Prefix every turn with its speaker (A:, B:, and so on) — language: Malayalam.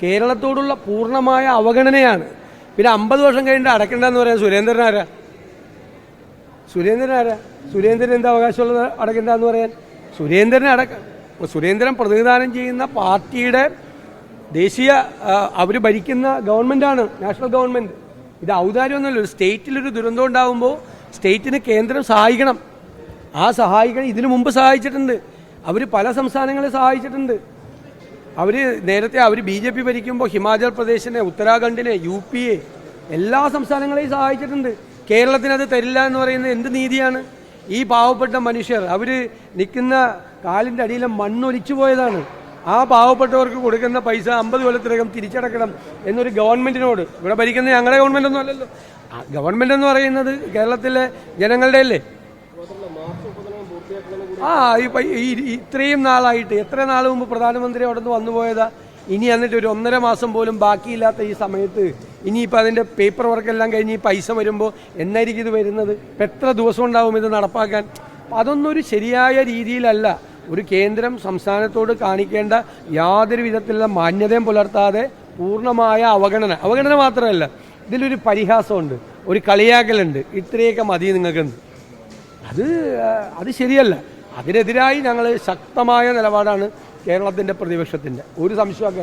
A: കേരളത്തോടുള്ള പൂർണ്ണമായ അവഗണനയാണ്. പിന്നെ 50 വർഷം കഴിഞ്ഞിട്ട് അടയ്ക്കണ്ടെന്ന് പറയാൻ സുരേന്ദ്രൻ എന്താ അവകാശമുള്ളത് അടയ്ക്കണ്ടെന്ന് പറയാൻ? സുരേന്ദ്രൻ പ്രതിനിധാനം ചെയ്യുന്ന പാർട്ടിയുടെ ദേശീയ അവർ ഭരിക്കുന്ന ഗവൺമെൻറ്റാണ്, നാഷണൽ ഗവൺമെൻറ്. ഇത് ഔദാര്യമൊന്നുമല്ല. ഒരു സ്റ്റേറ്റിലൊരു ദുരന്തം ഉണ്ടാകുമ്പോൾ സ്റ്റേറ്റിന് കേന്ദ്രം സഹായിക്കണം. ഇതിനു മുമ്പ് സഹായിച്ചിട്ടുണ്ട്. അവർ പല സംസ്ഥാനങ്ങളെ സഹായിച്ചിട്ടുണ്ട്. നേരത്തെ BJP ഭരിക്കുമ്പോൾ ഹിമാചൽ പ്രദേശിനെ, ഉത്തരാഖണ്ഡിനെ, UP എല്ലാ സംസ്ഥാനങ്ങളെയും സഹായിച്ചിട്ടുണ്ട്. കേരളത്തിനത് തരില്ല എന്ന് പറയുന്നത് എന്ത് നീതിയാണ്? ഈ പാവപ്പെട്ട മനുഷ്യർ അവർ നിൽക്കുന്ന കാലിൻ്റെ അടിയിലെ മണ്ണൊലിച്ചു പോയതാണ്. ആ പാവപ്പെട്ടവർക്ക് കൊടുക്കുന്ന പൈസ 50 കൊല്ലത്തിനകം തിരിച്ചടക്കണം എന്നൊരു ഗവൺമെൻറ്റിനോട്, ഇവിടെ ഭരിക്കുന്ന ഞങ്ങളുടെ ഗവൺമെൻറ് ഒന്നും അല്ലല്ലോ, ഗവൺമെൻറ് എന്ന് പറയുന്നത് കേരളത്തിലെ ജനങ്ങളുടെ അല്ലേ? ഇത്രയും നാളായിട്ട് എത്ര നാൾ മുമ്പ് പ്രധാനമന്ത്രി അവിടെ നിന്ന് വന്നുപോയതാ? ഇനി എന്നിട്ട് ഒരു 1.5 മാസം പോലും ബാക്കിയില്ലാത്ത ഈ സമയത്ത് ഇനിയിപ്പോൾ അതിൻ്റെ പേപ്പർ വർക്കെല്ലാം കഴിഞ്ഞ് ഈ പൈസ വരുമ്പോൾ എന്നായിരിക്കും ഇത് വരുന്നത്? എത്ര ദിവസം ഉണ്ടാവും ഇത് നടപ്പാക്കാൻ? അതൊന്നും ഒരു ശരിയായ രീതിയിലല്ല. ഒരു കേന്ദ്രം സംസ്ഥാനത്തോട് കാണിക്കേണ്ട യാതൊരു വിധത്തിലുള്ള മാന്യതയും പുലർത്താതെ പൂർണ്ണമായ അവഗണന മാത്രമല്ല, ഇതിലൊരു പരിഹാസമുണ്ട്, ഒരു കളിയാക്കലുണ്ട്. ഇത്രയൊക്കെ മതി നിങ്ങൾക്കെന്ന്. അത് ശരിയല്ല. അതിനെതിരായി ഞങ്ങൾ ശക്തമായ നിലപാടാണ് കേരളത്തിൻ്റെ പ്രതിപക്ഷത്തിൻ്റെ. ഒരു സംശയവും